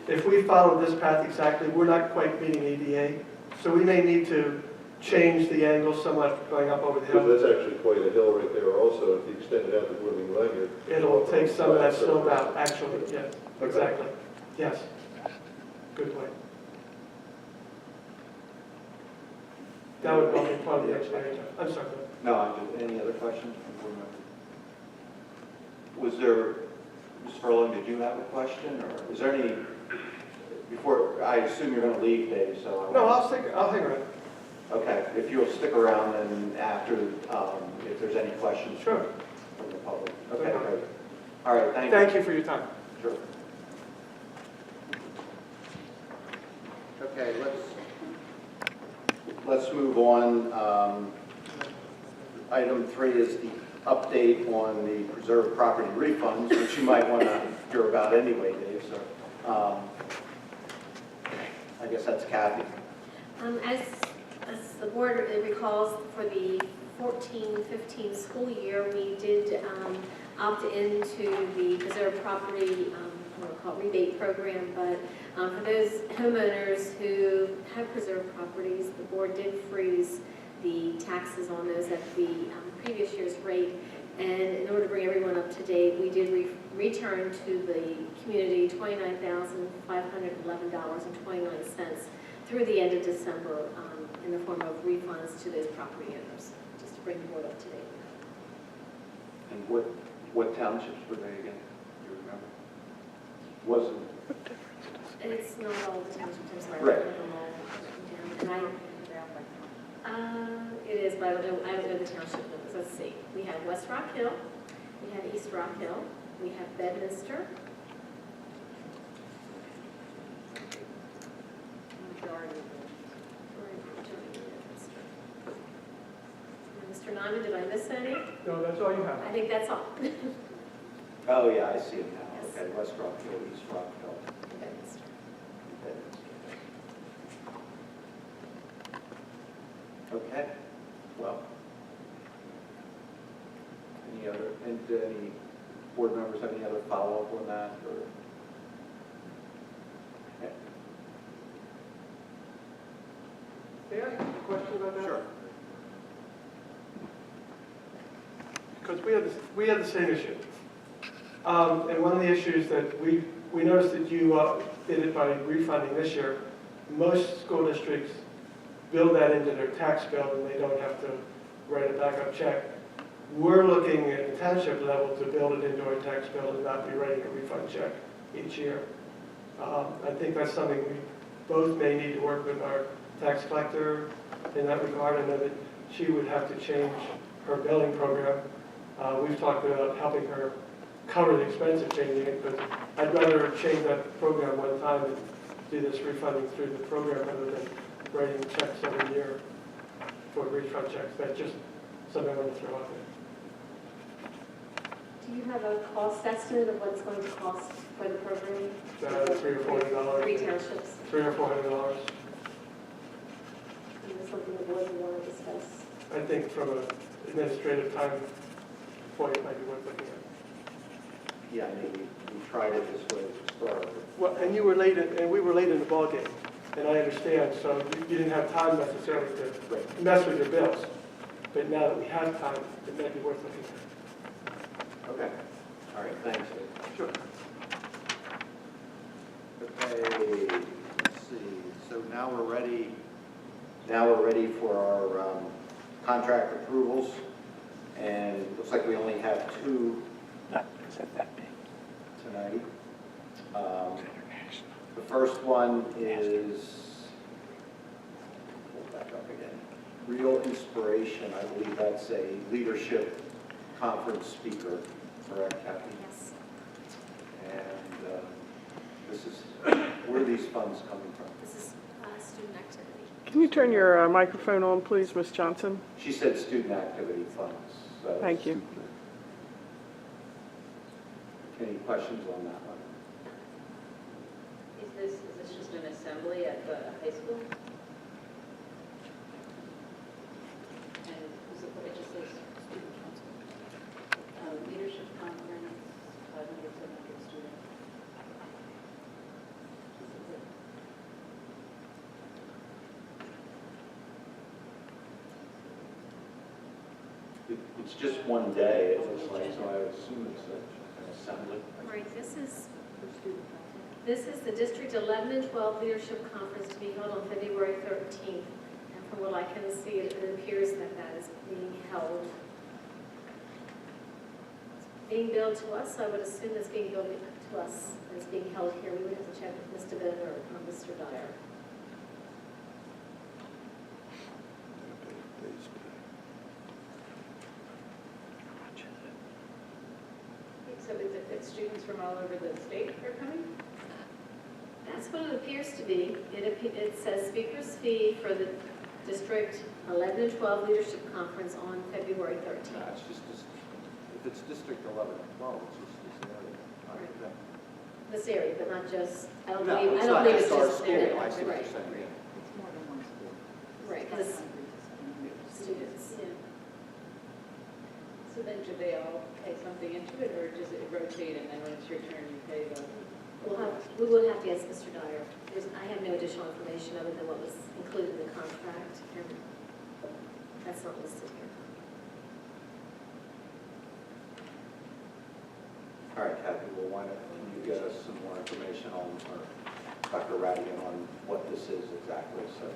if we follow this path exactly, we're not quite meeting ADA. So we may need to change the angle somewhat going up over the Because hill. that's actually quite a hill right there also. If you extend it out to Blooming Glen, It'll take some of that slope out, actually, yes, Okay. exactly. Yes. Good point. That would all be part of the engineering. I'm sorry. No, any other questions? Was there, Ms. Furlong, did you have a question, or is there any, before, I assume you're going to leave, Dave, so. No, I'll hang around. Okay, if you'll stick around and after, if there's any questions. Sure. From the public. Okay, Okay. great. All right, thank you. Thank you for your time. Sure. Okay, let's move on. Item 3 is the update on the preserved property refunds, which you might want to hear about anyway, Dave, so I guess that's Kathy. As the board recalls, for the 14-15 school year, we did opt into the preserved property, we'll call it rebate program, but for those homeowners who have preserved properties, the board did freeze the taxes on those at the previous year's rate. And in order to bring everyone up to date, we did return to the community $29,511.29 through the end of December in the form of refunds to those property owners, just to bring the board up to date. And what townships were they again? Do you remember? Wasn't. It's not all the townships, I'm sorry. Right. I don't know them all. It is, but I don't know the township numbers. Let's see. We have West Rock Hill, we have East Rock Hill, we have Bedminster. Mr. Nyman, did I miss any? No, that's all you have. I think that's all. Oh, yeah, I see it now. Yes. Okay, West Rock Hill, East Rock Hill. Bedminster. Okay, well. Any board members have any other follow-up on that, or? Okay. May I ask a question about that? Sure. Because we had the same issue. And one of the issues that we noticed that you did it by refunding this year, most school districts build that into their tax bill and they don't have to write a backup check. We're looking at the township level to build it into our tax bill and not be writing a refund check each year. I think that's something we both may need to work with our tax collector in that regard. I know that she would have to change her billing program. We've talked about helping her cover the expense of changing it, but I'd rather change that program one time and do this refunding through the program rather than writing checks every year for refund checks. That's just something I want to throw out there. Do you have a cost estimate of what it's going to cost for the program? $300 or $400. 3 townships. $300 or $400. Is this something the board would want to discuss? I think from an administrative time point, it might be worth looking at. Yeah, I mean, we tried it this way to start. Well, and you were late, and we were late in the ballgame. and I understand, so you didn't have time necessarily to mess with your bills. But now that we have time, it may be worth looking at. Okay, all right, thanks. Sure. Okay, let's see, so now we're ready for our contract approvals, and it looks like we only have two tonight. The first one is, pull back up again, Real Inspiration. I believe that's a leadership conference speaker, correct, Kathy? Yes. And this is, where are these funds coming from? This is student activity. Can you turn your microphone on, please, Ms. Johnson? She said student activity funds. So Thank you. any questions on that one? Is this just an assembly at the high school? And it just says student council. Leadership conference, 500, 700 students. It's just one day, it looks like, so I assume it's an assembly. Right, this is the District 11 and 12 Leadership Conference to be held on February 13th. And from what I can see, it appears that that is being held. It's being billed to us, so I would assume it's being billed to us. It's being held here. We would have to check with Mr. Bennett or Mr. Dyer. So is it that students from all over the state are coming? That's what it appears to be. It says speaker's fee for the District 11 and 12 Leadership Conference on February 13th. It's just, if it's District 11 and 12, it's just this area. Right. This area, but not just, I don't No, believe it's it's not just our just school, there. I see what Right. you're saying, yeah. It's more than one school. Right, because students. Yeah. So then do they all pay something into it, or does it rotate, and then when it's your turn, you pay the? We will have to ask Mr. Dyer. I have no additional information other than what was included in the contract, and that's not listed here. All right, Kathy, well, why don't you get us some more information on, or Dr. Radigan, on what this is exactly, so.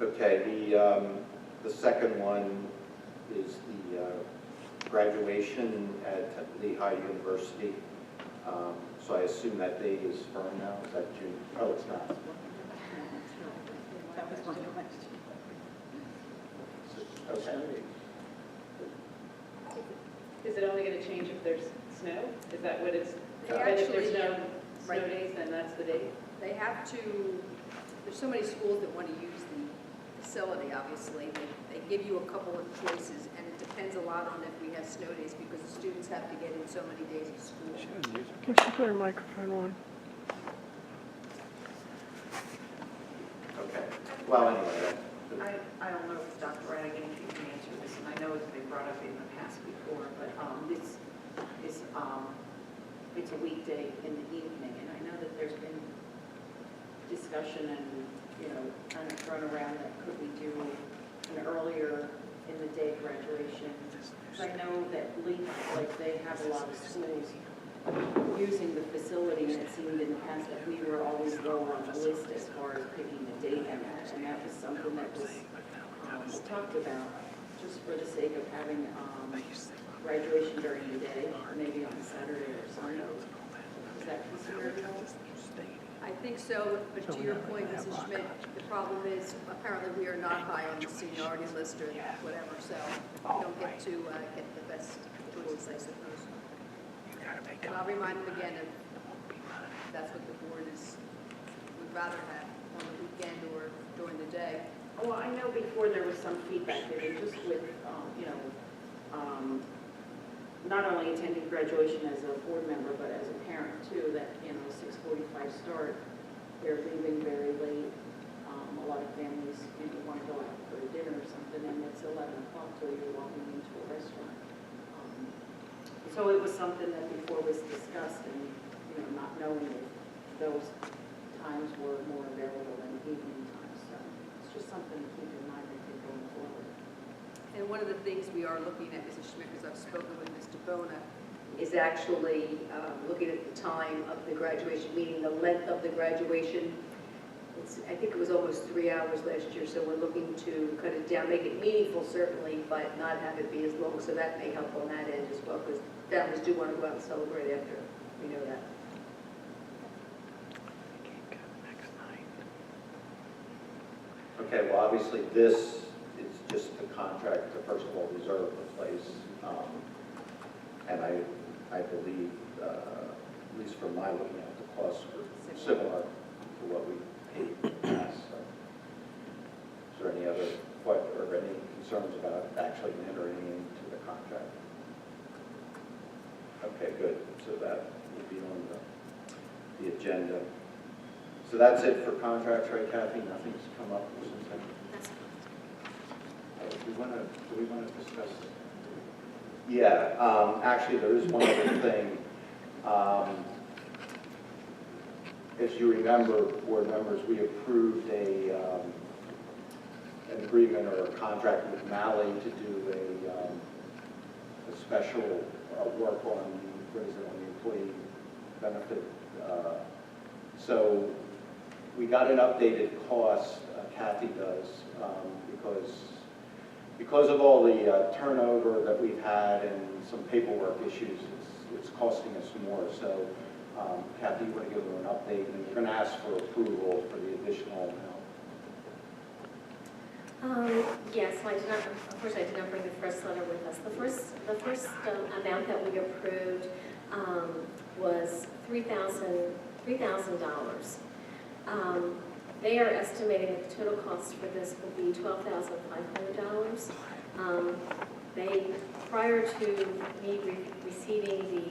Okay, the second one is the graduation at Lehigh University. So I assume that date is firm now, is that June? Oh, it's not. That was one of the questions. Okay. Is it only going to change if there's snow? Is that what it's, They but if there's actually, no snow right. days, then that's the date? They have to, there's so many schools that want to use the facility, obviously. They give you a couple of choices, and it depends a lot on if we have snow days, because the students have to get in so many days of school. Can she put her microphone on? Okay. Well, anyway, I don't know if Dr. Radigan, if you can answer this, and I know it's been brought up in the past before, but this is, it's a weekday in the evening, and I know that there's been discussion and, you know, kind of thrown around that could we do an earlier in the day graduation. So I know that Lehigh, like, they have a lot of schools using the facility, and it seemed in the past that we were always lower on the list as far as picking the date, and that was something that was talked about, just for the sake of having graduation during the day, maybe on Saturday or Sunday. Is that considered? I think so, but to your point, Mrs. Schmidt, the problem is apparently we are not high on the seniority list or whatever, so we don't get to get the best choices, I suppose. And I'll remind them again if that's what the board is, would rather have on the weekend or during the day. Well, I know before there was some feedback given, just with, you know, not only attending graduation as a board member, but as a parent too, that, you know, 6:45 start, they're leaving very late. A lot of families, you know, want to go out for dinner or something, and it's 11 o'clock till you're walking into a restaurant. So it was something that before was discussed and, not knowing if those times were more available than evening times. So it's just something to keep in mind, I think, going forward. And one of the things we are looking at, Mrs. Schmidt, because I've spoken with Mr. Bona, is actually looking at the time of the graduation, meaning the length of the graduation. I think it was almost 3 hours last year, so we're looking to cut it down, make it meaningful certainly, but not have it be as long, so that may help on that end as well, because families do want to go out and celebrate after, we know that. Okay, well, obviously, this is just the contract to, first of all, reserve the place. And I believe, at least from my looking at, the costs were similar to what we paid in the past. So, is there any other, or any concerns about actually entering into the contract? Okay, good. So that will be on the agenda. So that's it for contracts, right, Kathy? Nothing's come up since then? Do we want to discuss? Yeah, actually, there is one other thing. If you remember, board members, we approved an agreement or a contract with Malley to do a special work on, what is it, on the employee benefit. So we got an updated cost, Kathy does, because of all the turnover that we've had and some paperwork issues, it's costing us more. So Kathy, you want to give them an update, and we're going to ask for approval for the additional amount. Yes, I did not, of course, I did not bring the first letter with us. The first amount that we approved was $3,000. They are estimating that the total cost for this will be $12,500. Prior to me receiving the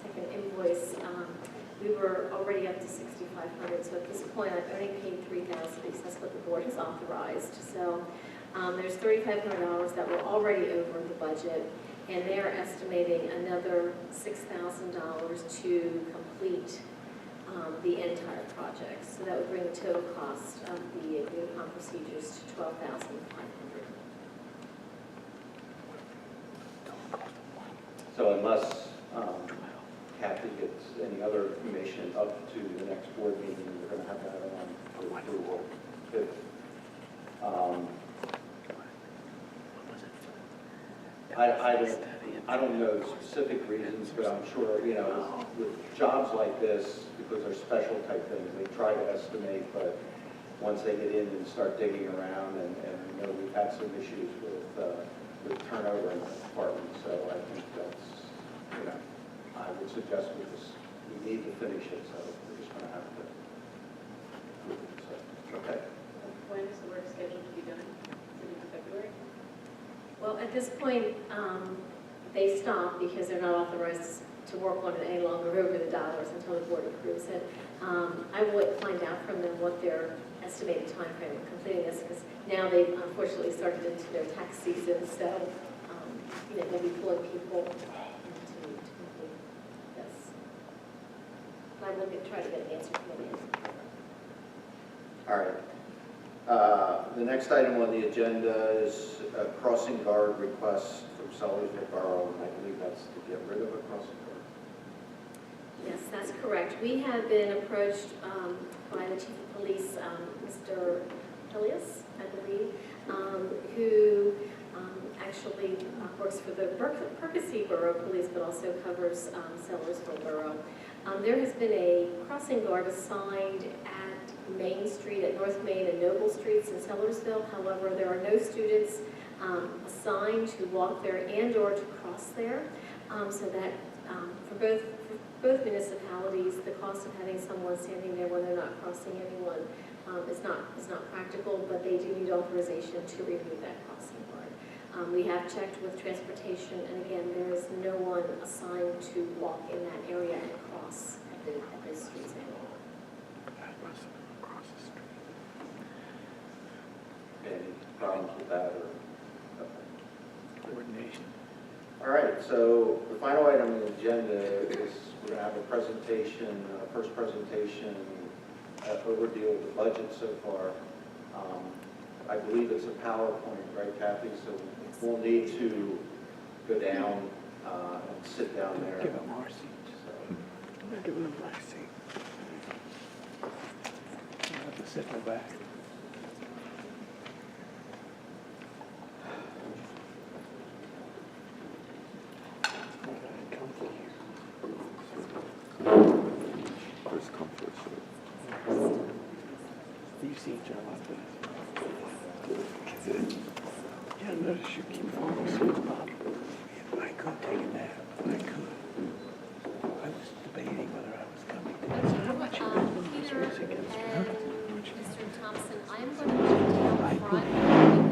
second invoice, we were already up to $6,500. So at this point, I've only paid $3,000 because that's what the board has authorized. So there's $3,500 that were already over the budget, and they are estimating another $6,000 to complete the entire project. So that would bring the total cost of the agreed upon procedures to $12,500. So unless Kathy gets any other information up to the next board meeting, we're going to have that on for approval. I don't know specific reasons, but I'm sure, with jobs like this, because they're special type things, they try to estimate, but once they get in and start digging around, and we've had some issues with turnover in the department, so I think that's, I would suggest we need to finish it, so we're just going to have to approve it. So, okay. When is the work scheduled to be done? Is it in February? Well, at this point, they stopped because they're not authorized to work on it any longer over the dollars until the board approves it. I will find out from them what their estimated time frame of completing this, because now they've unfortunately started into their tax season, so they'll be pulling people to complete this. I will try to get an answer from them. All right. The next item on the agenda is a crossing guard request from Sellersville Borough, and I believe that's to get rid of a crossing guard. Yes, that's correct. We have been approached by the Chief of Police, Mr. Helias, I believe, who actually works for the Percy Borough Police, but also covers Sellersville Borough. There has been a crossing guard assigned at Main Street, at North Main and Noble Streets in Sellersville. However, there are no students assigned to walk there and/or to cross there, so that for both municipalities, the cost of having someone standing there when they're not crossing anyone is not practical, but they do need authorization to remove that crossing guard. We have checked with transportation, and again, there is no one assigned to walk in that area and cross at those streets anymore. Any problems with that, or? Coordination. All right, so the final item on the agenda is we're going to have a presentation, first presentation, overview of the budget so far. I believe it's a PowerPoint, right, Kathy? So we'll need to go down and sit down there. Give them our seats. I'm giving them my seat. I'll have to sit in the back. First come, first served. These seats are a lot better. Yeah, notice you keep falling asleep, Bob. If I could take a nap, I could. I was debating whether I was coming to this. How much you guys want this race against? And Mr. Thompson, I'm going to be down front.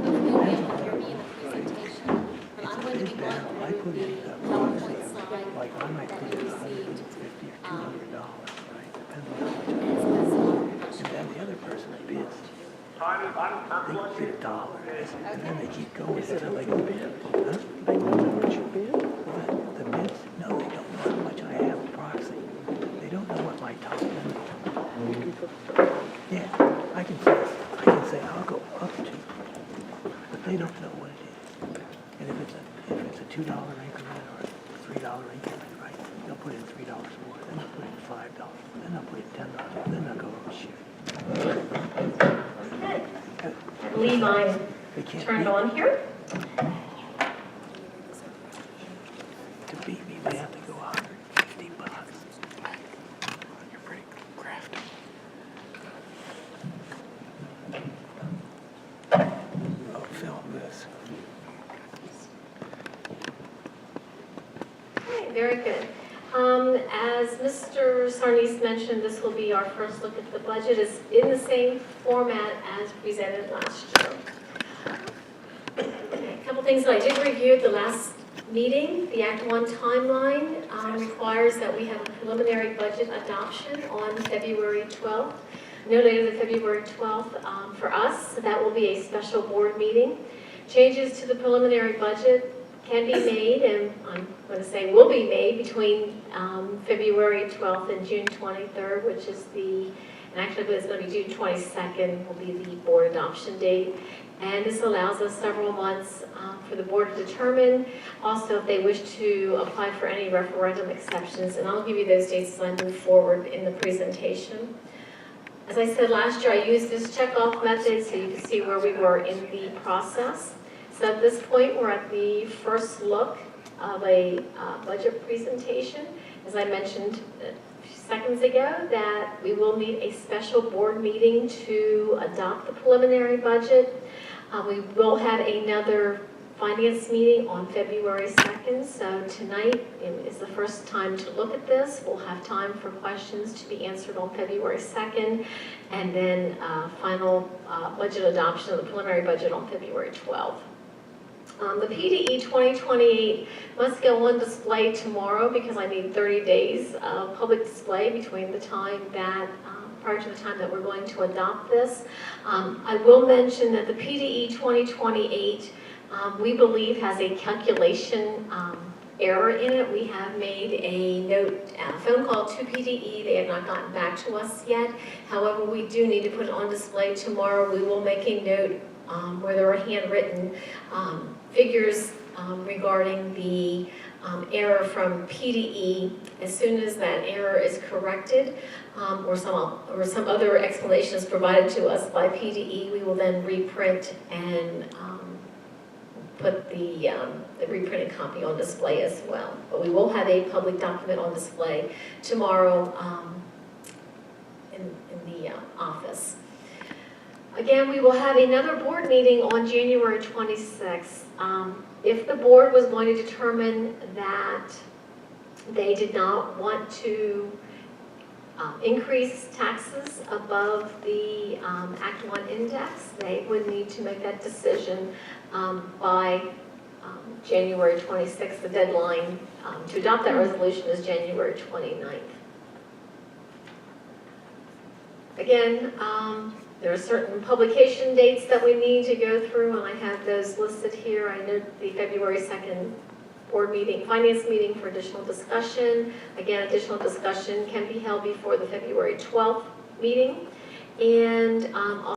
You'll be able to hear me in the presentation, but I'm going to be going through the PowerPoint slide Like, I might that put you it received. $150 or $200, right? Depends on how much I have. And then the other person bids. They bid $1, and then they keep going until they can bid. Huh? They know how much you bid? The bids, no, they don't know how much I have in proxy. They don't know what my top limit is. You can put, Yeah, I can say I'll go up to, but they don't know what it is. And if it's a $2 increment or a $3 increment, right? They'll put in $3 more, then they'll put in $5, then they'll put in $10, then they'll go, oh shit. Okay. I believe I'm They can't turned beat on here. To beat me, they have to go $150. You're pretty crafty. I'll film this. Okay, very good. As Mr. Sarnes mentioned, this will be our first look at the budget. It's in the same format as presented last year. A couple things that I did review at the last meeting. The Act 1 timeline requires that we have a preliminary budget adoption on February 12th, no later than February 12th for us. So that will be a special board meeting. Changes to the preliminary budget can be made, and I'm going to say will be made, between February 12th and June 23rd, which is and actually it's going to be June 22nd will be the board adoption date. And this allows us several months for the board to determine also if they wish to apply for any referendum exceptions, and I'll give you those dates as I move forward in the presentation. As I said last year, I used this checkoff method so you can see where we were in the process. So at this point, we're at the first look of a budget presentation. As I mentioned a few seconds ago, that we will need a special board meeting to adopt the preliminary budget. We will have another finance meeting on February 2nd. So tonight is the first time to look at this. We'll have time for questions to be answered on February 2nd, and then final budget adoption of the preliminary budget on February 12th. The PDE 2028 must go on display tomorrow because I need 30 days of public display between the time that, prior to the time that we're going to adopt this. I will mention that the PDE 2028, we believe, has a calculation error in it. We have made a note, phone call to PDE. They have not gotten back to us yet. However, we do need to put it on display tomorrow. We will make a note where there are handwritten figures regarding the error from PDE. As soon as that error is corrected, or some other explanation is provided to us by PDE, we will then reprint and put the reprinted copy on display as well. But we will have a public document on display tomorrow in the office. Again, we will have another board meeting on January 26th. If the board was going to determine that they did not want to increase taxes above the Act 1 index, they would need to make that decision by January 26th. The deadline to adopt that resolution is January 29th. Again, there are certain publication dates that we need to go through, and I have those listed here. I know the February 2nd board meeting, finance meeting for additional discussion. Again, additional discussion can be held before the February 12th meeting. And